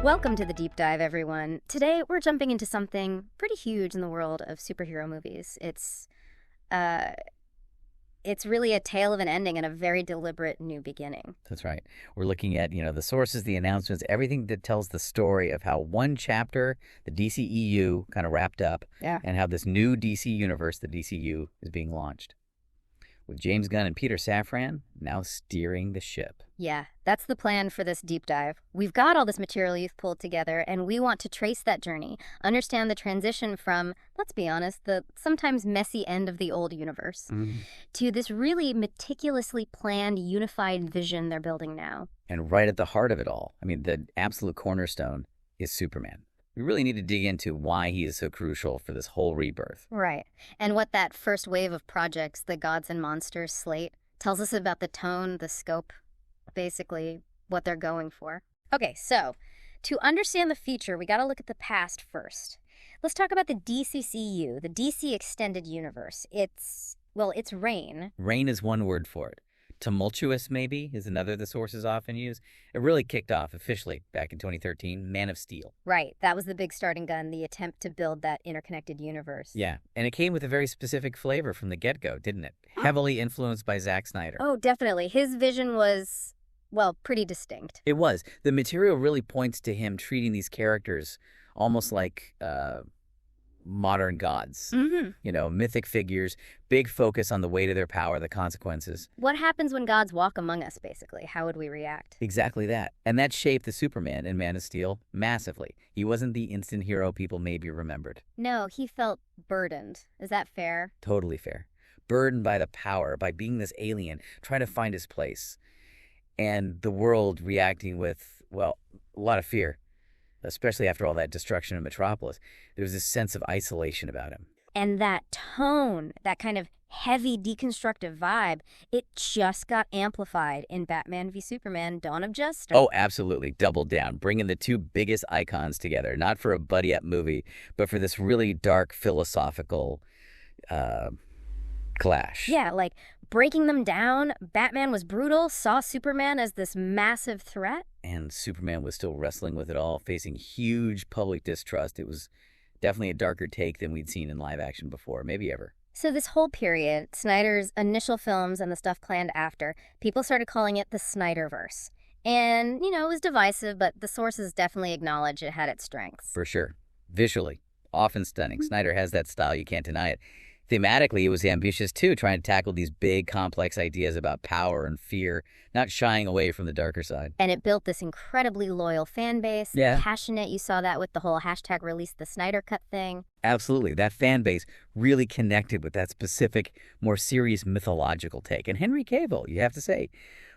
Welcome to the Deep Dive, everyone. Today, we're jumping into something pretty huge in the world of superhero movies. It's really a tale of an ending and a very deliberate new beginning. That's right. We're looking at, the sources, the announcements, everything that tells the story of how one chapter, the DCEU, kind of wrapped up, and how this new DC universe, the DCU, is being launched. With James Gunn and Peter Safran now steering the ship. Yeah, that's the plan for this deep dive. We've got all this material you've pulled together, and we want to trace that journey, understand the transition from, let's be honest, the sometimes messy end of the old universe, to this really meticulously planned, unified vision they're building now. And right at the heart of it all, the absolute cornerstone is Superman. We really need to dig into why he is so crucial for this whole rebirth. Right. And what that first wave of projects, the Gods and Monsters slate, tells us about the tone, the scope, basically what they're going for. Okay, so to understand the future, we got to look at the past first. Let's talk about the DCCU, the DC Extended Universe. It's reign. Reign is one word for it. Tumultuous, maybe, is another the sources often use. It really kicked off officially back in 2013, Man of Steel. Right. That was the big starting gun, the attempt to build that interconnected universe. Yeah, and it came with a very specific flavor from the get-go, didn't it? Heavily influenced by Zack Snyder. Oh, definitely. His vision was, pretty distinct. It was. The material really points to him treating these characters almost like modern gods, mythic figures, big focus on the weight of their power, the consequences. What happens when gods walk among us, basically? How would we react? Exactly that. And that shaped the Superman in Man of Steel massively. He wasn't the instant hero people maybe remembered. No, he felt burdened. Is that fair? Totally fair. Burdened by the power, by being this alien, trying to find his place. And the world reacting with, a lot of fear. Especially after all that destruction of Metropolis, there was this sense of isolation about him. And that tone, that kind of heavy deconstructive vibe, it just got amplified in Batman v Superman: Dawn of Justice. Oh, absolutely. Doubled down, bringing the two biggest icons together, not for a buddy-up movie, but for this really dark philosophical clash. Yeah, like breaking them down. Batman was brutal, saw Superman as this massive threat. And Superman was still wrestling with it all, facing huge public distrust. It was definitely a darker take than we'd seen in live action before, maybe ever. So this whole period, Snyder's initial films and the stuff planned after, people started calling it the Snyderverse. And, it was divisive, but the sources definitely acknowledge it had its strengths. For sure. Visually, often stunning. Snyder has that style, you can't deny it. Thematically, it was ambitious, too, trying to tackle these big, complex ideas about power and fear, not shying away from the darker side. And it built this incredibly loyal fan base, passionate. You saw that with the whole hashtag release the Snyder Cut thing. Absolutely. That fan base really connected with that specific, more serious mythological take. And Henry Cavill, you have to say,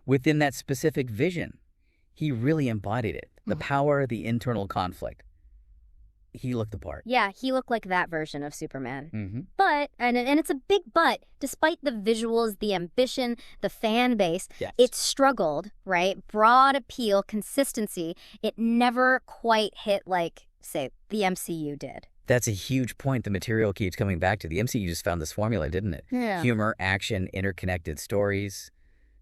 within that specific vision, he really embodied it. The power, the internal conflict. He looked the part. Yeah, he looked like that version of Superman. But, and it's a big but, despite the visuals, the ambition, the fan base, it struggled, right? Broad appeal, consistency. It never quite hit like, say, the MCU did. That's a huge point the material keeps coming back to. The MCU just found this formula, didn't it? Yeah. Humor, action, interconnected stories.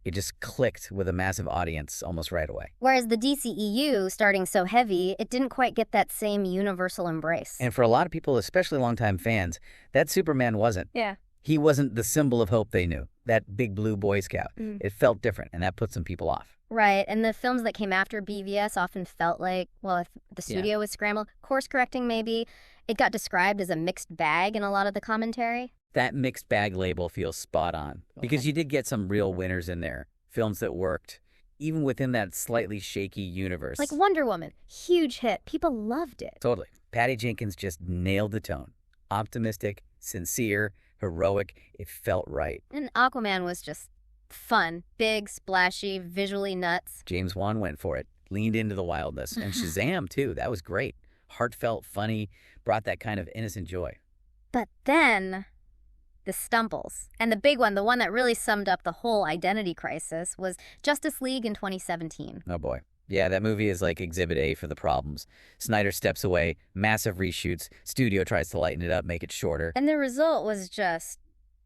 It just clicked with a massive audience almost right away. Whereas the DCEU, starting so heavy, it didn't quite get that same universal embrace. And for a lot of people, especially longtime fans, that Superman wasn't. Yeah. He wasn't the symbol of hope they knew, that big blue Boy Scout. It felt different, and that put some people off. Right, and the films that came after BVS often felt like, if the studio was scrambled, course correcting maybe, it got described as a mixed bag in a lot of the commentary. That mixed bag label feels spot on because you did get some real winners in there, films that worked, even within that slightly shaky universe. Like Wonder Woman, huge hit. People loved it. Totally. Patty Jenkins just nailed the tone. Optimistic, sincere, heroic. It felt right. And Aquaman was just fun, big, splashy, visually nuts. James Wan went for it, leaned into the wildness. And Shazam, too. That was great. Heartfelt, funny, brought that kind of innocent joy. But then the stumbles. And the big one, the one that really summed up the whole identity crisis, was Justice League in 2017. Oh, boy. Yeah, that movie is like Exhibit A for the problems. Snyder steps away, massive reshoots, studio tries to lighten it up, make it shorter. And the result was just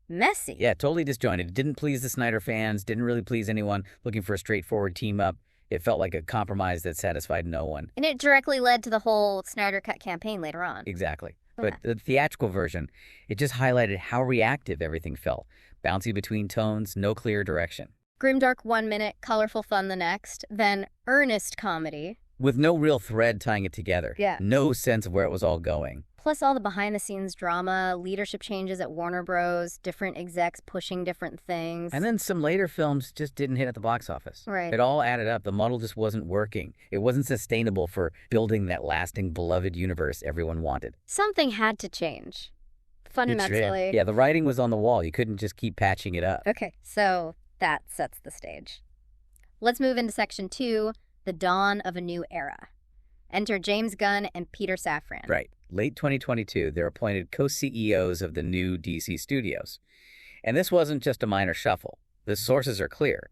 messy. Yeah, totally disjointed. It didn't please the Snyder fans, didn't really please anyone looking for a straightforward team-up. It felt like a compromise that satisfied no one. And it directly led to the whole Snyder Cut campaign later on. Exactly. Okay. But the theatrical version, it just highlighted how reactive everything felt. Bouncy between tones, no clear direction. Grimdark 1 minute, colorful fun the next, then earnest comedy. With no real thread tying it together. Yeah. No sense of where it was all going. Plus all the behind-the-scenes drama, leadership changes at Warner Bros., different execs pushing different things. And then some later films just didn't hit at the box office. Right. It all added up. The model just wasn't working. It wasn't sustainable for building that lasting, beloved universe everyone wanted. Something had to change. Fundamentally. Yeah, the writing was on the wall. You couldn't just keep patching it up. Okay, so that sets the stage. Let's move into Section 2, the dawn of a new era. Enter James Gunn and Peter Safran. Right. Late 2022, they're appointed co-CEOs of the new DC studios. And this wasn't just a minor shuffle. The sources are clear.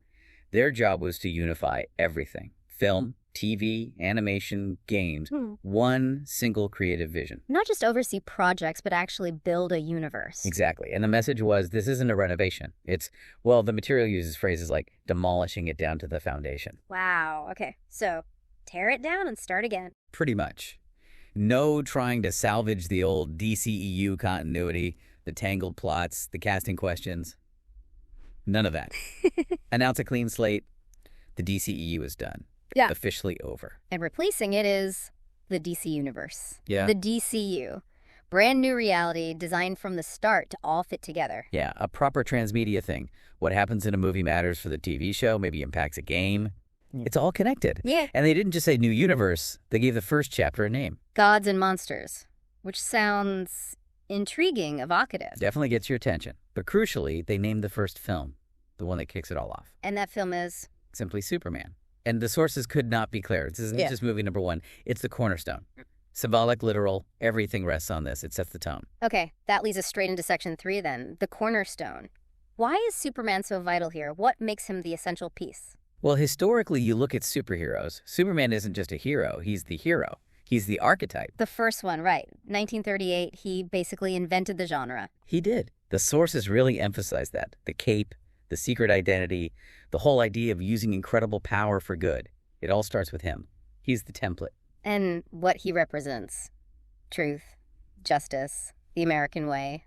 Their job was to unify everything. Film, TV, animation, games. One single creative vision. Not just oversee projects, but actually build a universe. Exactly. And the message was, this isn't a renovation. It's, well, the material uses phrases like demolishing it down to the foundation. Wow. Okay, so tear it down and start again. Pretty much. No trying to salvage the old DCEU continuity, the tangled plots, the casting questions. None of that. Announce a clean slate. The DCEU is done. Yeah. Officially over. And replacing it is the DC Universe. Yeah. The DCU. Brand new reality designed from the start to all fit together. Yeah, a proper transmedia thing. What happens in a movie matters for the TV show, maybe impacts a game. It's all connected. Yeah. And they didn't just say new universe. They gave the first chapter a name. Gods and Monsters, which sounds intriguing, evocative. Definitely gets your attention. But crucially, they named the first film, the one that kicks it all off. And that film is? Simply Superman. And the sources could not be clearer. This isn't just movie number one. It's the cornerstone. Symbolic, literal, everything rests on this. It sets the tone. Okay, that leads us straight into Section 3 then, the cornerstone. Why is Superman so vital here? What makes him the essential piece? Well, historically, you look at superheroes. Superman isn't just a hero. He's the hero. He's the archetype. The first one, right. 1938, he basically invented the genre. He did. The sources really emphasize that. The cape, the secret identity, the whole idea of using incredible power for good. It all starts with him. He's the template. And what he represents. Truth, justice, the American way.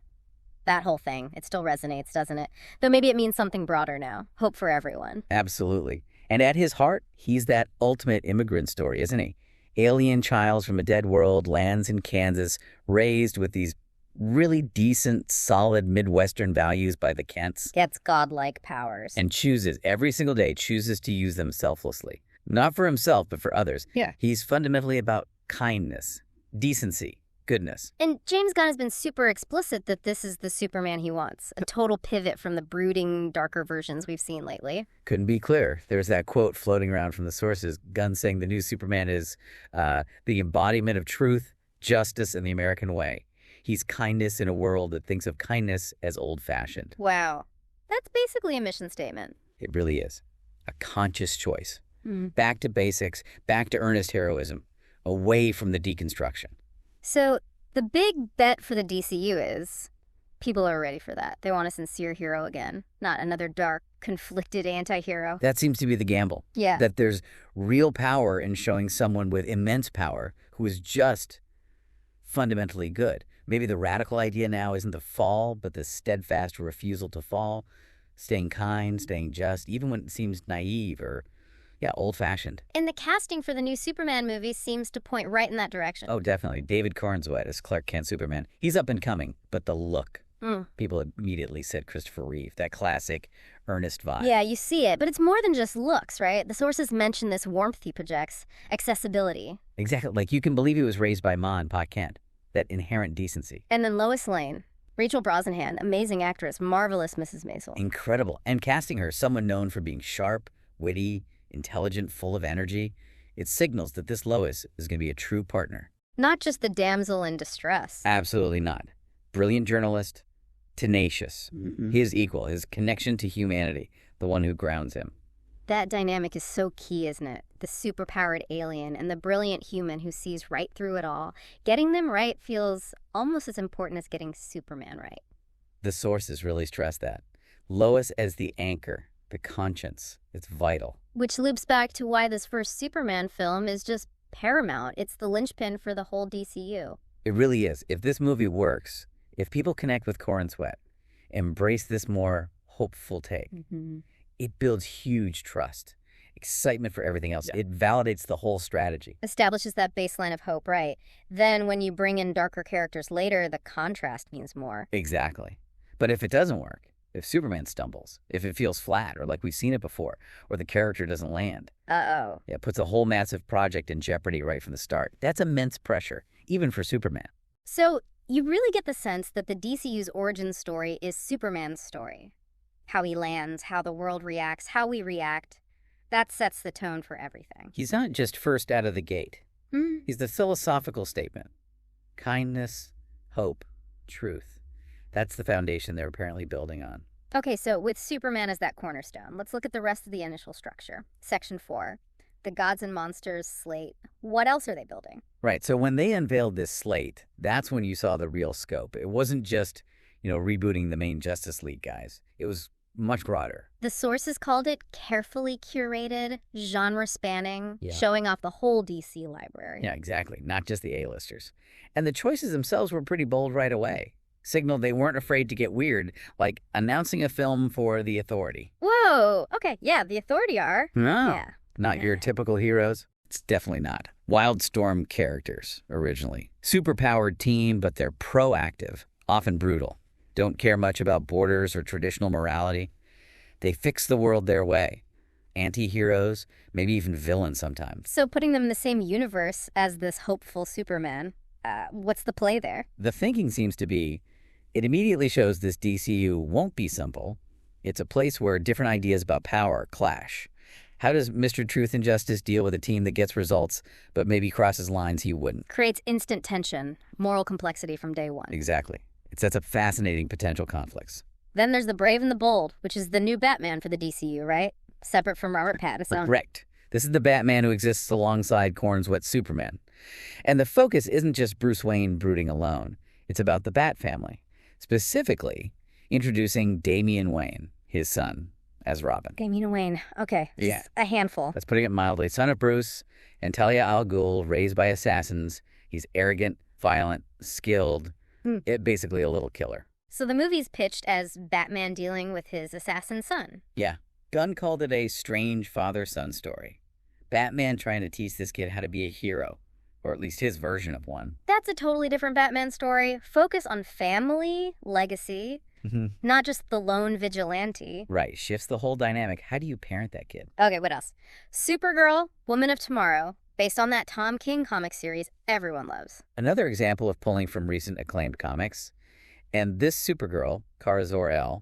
That whole thing. It still resonates, doesn't it? Though maybe it means something broader now. Hope for everyone. Absolutely. And at his heart, he's that ultimate immigrant story, isn't he? Alien child from a dead world, lands in Kansas, raised with these really decent, solid Midwestern values by the Kents. Gets godlike powers. And chooses, every single day, chooses to use them selflessly. Not for himself, but for others. Yeah. He's fundamentally about kindness, decency, goodness. And James Gunn has been super explicit that this is the Superman he wants. A total pivot from the brooding, darker versions we've seen lately. Couldn't be clearer. There's that quote floating around from the sources, Gunn saying the new Superman is the embodiment of truth, justice, and the American way. He's kindness in a world that thinks of kindness as old-fashioned. Wow. That's basically a mission statement. It really is. A conscious choice. Back to basics, back to earnest heroism, away from the deconstruction. So the big bet for the DCU is people are ready for that. They want a sincere hero again, not another dark, conflicted anti-hero. That seems to be the gamble. Yeah. That there's real power in showing someone with immense power who is just fundamentally good. Maybe the radical idea now isn't the fall, but the steadfast refusal to fall, staying kind, staying just, even when it seems naive or, old-fashioned. And the casting for the new Superman movie seems to point right in that direction. Oh, definitely. David Corenswet as Clark Kent Superman. He's up and coming, but the look. People immediately said Christopher Reeve, that classic, earnest vibe. Yeah, you see it, but it's more than just looks, right? The sources mention this warmth he projects, accessibility. Exactly. Like you can believe he was raised by Ma and Pa Kent. That inherent decency. And then Lois Lane, Rachel Brosnahan, amazing actress, marvelous Mrs. Maisel. Incredible. And casting her, someone known for being sharp, witty, intelligent, full of energy, it signals that this Lois is going to be a true partner. Not just the damsel in distress. Absolutely not. Brilliant journalist, tenacious. His equal, his connection to humanity, the one who grounds him. That dynamic is so key, isn't it? The superpowered alien and the brilliant human who sees right through it all. Getting them right feels almost as important as getting Superman right. The sources really stress that. Lois as the anchor, the conscience. It's vital. Which loops back to why this first Superman film is just paramount. It's the linchpin for the whole DCU. It really is. If this movie works, if people connect with Corenswet, embrace this more hopeful take, it builds huge trust, excitement for everything else. Yeah. It validates the whole strategy. Establishes that baseline of hope, right? Then when you bring in darker characters later, the contrast means more. Exactly. But if it doesn't work, if Superman stumbles, if it feels flat or like we've seen it before, or the character doesn't land, it puts a whole massive project in jeopardy right from the start. That's immense pressure, even for Superman. So you really get the sense that the DCU's origin story is Superman's story. How he lands, how the world reacts, how we react. That sets the tone for everything. He's not just first out of the gate. He's the philosophical statement. Kindness, hope, truth. That's the foundation they're apparently building on. Okay, so with Superman as that cornerstone, let's look at the rest of the initial structure. Section 4, the Gods and Monsters slate. What else are they building? Right, so when they unveiled this slate, that's when you saw the real scope. It wasn't just, rebooting the main Justice League guys. It was much broader. The sources called it carefully curated, genre-spanning, showing off the whole DC library. Yeah, exactly. Not just the A-listers. And the choices themselves were pretty bold right away. Signaled they weren't afraid to get weird, like announcing a film for the Authority. Whoa! Okay, yeah, the Authority are. No, yeah. Not your typical heroes. It's definitely not. Wildstorm characters, originally. Superpowered team, but they're proactive, often brutal. Don't care much about borders or traditional morality. They fix the world their way. Anti-heroes, maybe even villains sometimes. So putting them in the same universe as this hopeful Superman, what's the play there? The thinking seems to be, it immediately shows this DCU won't be simple. It's a place where different ideas about power clash. How does Mr. Truth and Justice deal with a team that gets results, but maybe crosses lines he wouldn't? Creates instant tension, moral complexity from day one. Exactly. It sets up fascinating potential conflicts. Then there's the Brave and the Bold, which is the new Batman for the DCU, right? Separate from Robert Pattinson. Correct. This is the Batman who exists alongside Corenswet's Superman. And the focus isn't just Bruce Wayne brooding alone. It's about the Bat family. Specifically, introducing Damian Wayne, his son, as Robin. Damian Wayne. Okay. Just a handful. That's putting it mildly. Son of Bruce and Talia al Ghul, raised by assassins. He's arrogant, violent, skilled. Basically a little killer. So the movie's pitched as Batman dealing with his assassin son. Yeah. Gunn called it a strange father-son story. Batman trying to teach this kid how to be a hero, or at least his version of one. That's a totally different Batman story. Focus on family, legacy, not just the lone vigilante. Right. Shifts the whole dynamic. How do you parent that kid? Okay, what else? Supergirl, Woman of Tomorrow, based on that Tom King comic series everyone loves. Another example of pulling from recent acclaimed comics. And this Supergirl, Kara Zor-El,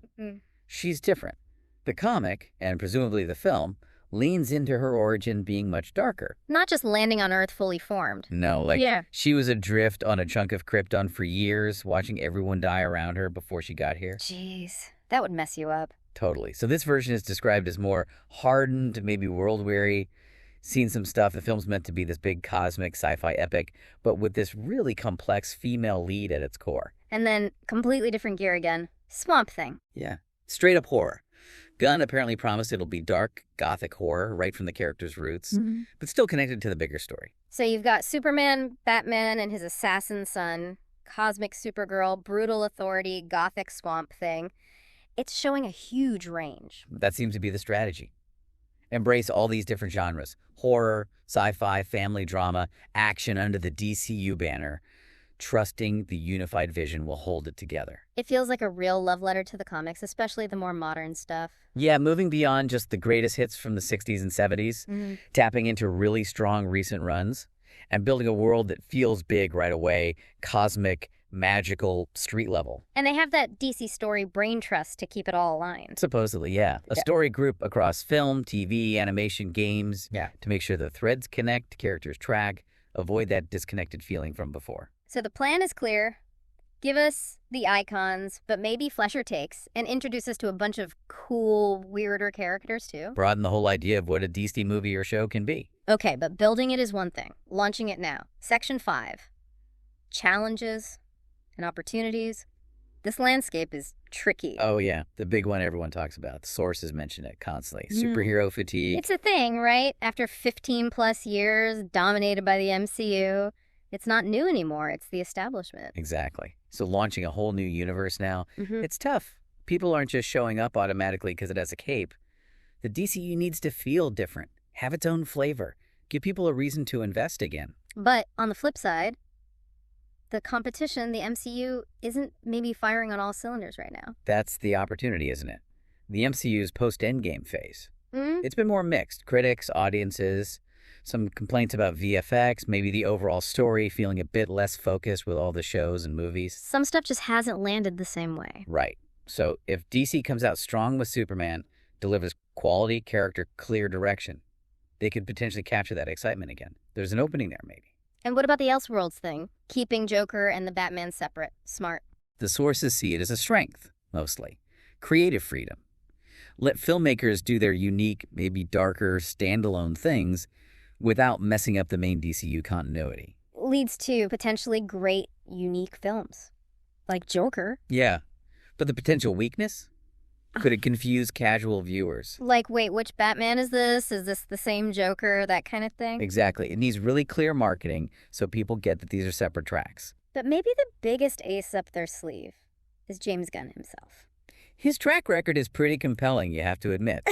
she's different. The comic, and presumably the film, leans into her origin being much darker. Not just landing on Earth fully formed. No, she was adrift on a chunk of Krypton for years, watching everyone die around her before she got here. Jeez, that would mess you up. Totally. So this version is described as more hardened, maybe world-weary. Seen some stuff. The film's meant to be this big cosmic sci-fi epic, but with this really complex female lead at its core. And then, completely different gear again, Swamp Thing. Yeah, straight up horror. Gunn apparently promised it'll be dark, gothic horror right from the character's roots, but still connected to the bigger story. So you've got Superman, Batman, and his assassin son, cosmic Supergirl, brutal authority, gothic Swamp Thing. It's showing a huge range. That seems to be the strategy. Embrace all these different genres. Horror, sci-fi, family drama, action under the DCU banner. Trusting the unified vision will hold it together. It feels like a real love letter to the comics, especially the more modern stuff. Yeah, moving beyond just the greatest hits from the 60s and 70s, tapping into really strong recent runs, and building a world that feels big right away, cosmic, magical, street level. And they have that DC story brain trust to keep it all aligned. Supposedly, yeah. A story group across film, TV, animation, games, to make sure the threads connect, characters track, avoid that disconnected feeling from before. So the plan is clear. Give us the icons, but maybe flesher takes, and introduce us to a bunch of cool, weirder characters too. Broaden the whole idea of what a DC movie or show can be. Okay, but building it is one thing. Launching it now. Section 5. Challenges and opportunities. This landscape is tricky. Oh, yeah. The big one everyone talks about. The sources mention it constantly. Superhero fatigue. It's a thing, right? After 15 plus years dominated by the MCU, it's not new anymore. It's the establishment. Exactly. So launching a whole new universe now, it's tough. People aren't just showing up automatically because it has a cape. The DCU needs to feel different, have its own flavor, give people a reason to invest again. But on the flip side, the competition, the MCU, isn't maybe firing on all cylinders right now. That's the opportunity, isn't it? The MCU's post-Endgame phase. It's been more mixed. Critics, audiences, some complaints about VFX, maybe the overall story feeling a bit less focused with all the shows and movies. Some stuff just hasn't landed the same way. Right. So if DC comes out strong with Superman, delivers quality, character, clear direction, they could potentially capture that excitement again. There's an opening there, maybe. And what about the Elseworlds thing? Keeping Joker and the Batman separate. Smart. The sources see it as a strength, mostly. Creative freedom. Let filmmakers do their unique, maybe darker, standalone things without messing up the main DCU continuity. Leads to potentially great, unique films. Like Joker. Yeah. But the potential weakness? Could it confuse casual viewers? Like, wait, which Batman is this? Is this the same Joker? That kind of thing? Exactly. It needs really clear marketing so people get that these are separate tracks. But maybe the biggest ace up their sleeve is James Gunn himself. His track record is pretty compelling, you have to admit.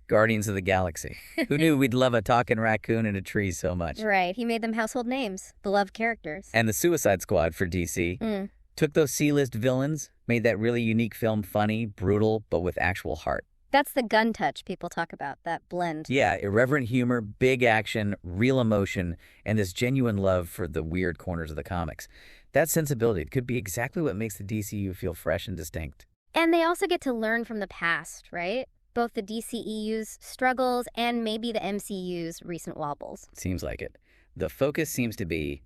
Guardians of the Galaxy. Who knew we'd love a talking raccoon in a tree so much? Right. He made them household names, beloved characters. And the Suicide Squad for DC. Took those C-list villains, made that really unique film funny, brutal, but with actual heart. That's the Gunn touch people talk about, that blend. Yeah, irreverent humor, big action, real emotion, and this genuine love for the weird corners of the comics. That sensibility could be exactly what makes the DCU feel fresh and distinct. And they also get to learn from the past, right? Both the DCEU's struggles and maybe the MCU's recent wobbles. Seems like it. The focus seems to be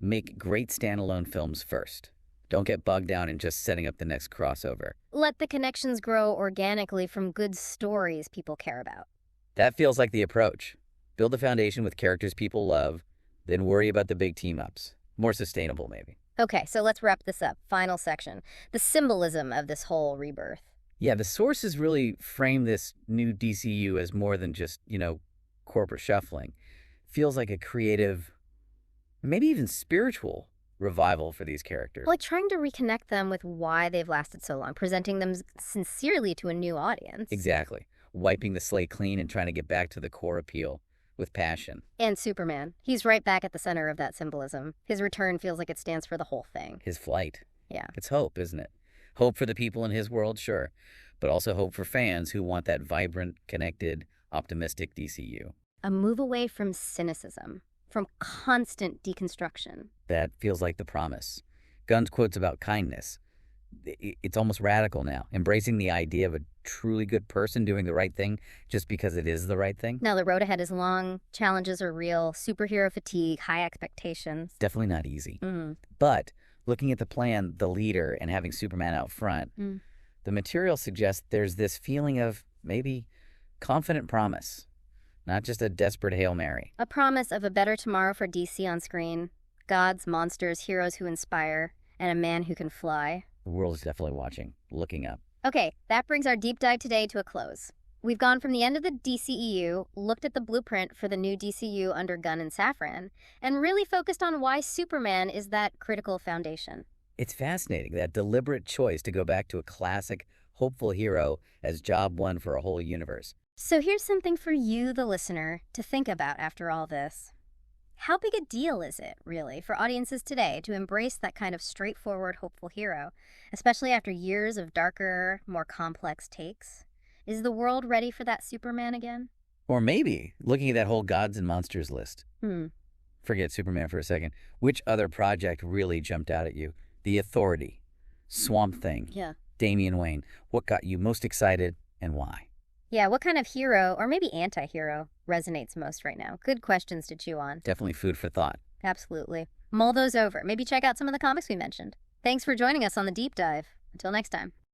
make great standalone films first. Don't get bogged down in just setting up the next crossover. Let the connections grow organically from good stories people care about. That feels like the approach. Build a foundation with characters people love, then worry about the big team-ups. More sustainable, maybe. Okay, so let's wrap this up. Final section. The symbolism of this whole rebirth. Yeah, the sources really frame this new DCU as more than just, corporate shuffling. Feels like a creative, maybe even spiritual revival for these characters. Like trying to reconnect them with why they've lasted so long, presenting them sincerely to a new audience. Exactly. Wiping the slate clean and trying to get back to the core appeal with passion. And Superman. He's right back at the center of that symbolism. His return feels like it stands for the whole thing. His flight. Yeah. It's hope, isn't it? Hope for the people in his world, sure. But also hope for fans who want that vibrant, connected, optimistic DCU. A move away from cynicism, from constant deconstruction. That feels like the promise. Gunn's quotes about kindness. It's almost radical now, embracing the idea of a truly good person doing the right thing just because it is the right thing. Now, the road ahead is long, challenges are real, superhero fatigue, high expectations. Definitely not easy. But looking at the plan, the leader, and having Superman out front, the material suggests there's this feeling of maybe confident promise, not just a desperate Hail Mary. A promise of a better tomorrow for DC on screen, gods, monsters, heroes who inspire, and a man who can fly. The world is definitely watching, looking up. Okay, that brings our deep dive today to a close. We've gone from the end of the DCEU, looked at the blueprint for the new DCU under Gunn and Safran, and really focused on why Superman is that critical foundation. It's fascinating, that deliberate choice to go back to a classic, hopeful hero as job one for a whole universe. So here's something for you, the listener, to think about after all this. How big a deal is it, really, for audiences today to embrace that kind of straightforward, hopeful hero, especially after years of darker, more complex takes? Is the world ready for that Superman again? Or maybe, looking at that whole gods and monsters list. Forget Superman for a second. Which other project really jumped out at you? The Authority, Swamp Thing, Damian Wayne. What got you most excited and why? Yeah, what kind of hero, or maybe anti-hero, resonates most right now? Good questions to chew on. Definitely food for thought. Absolutely. Mull those over. Maybe check out some of the comics we mentioned. Thanks for joining us on the Deep Dive. Until next time.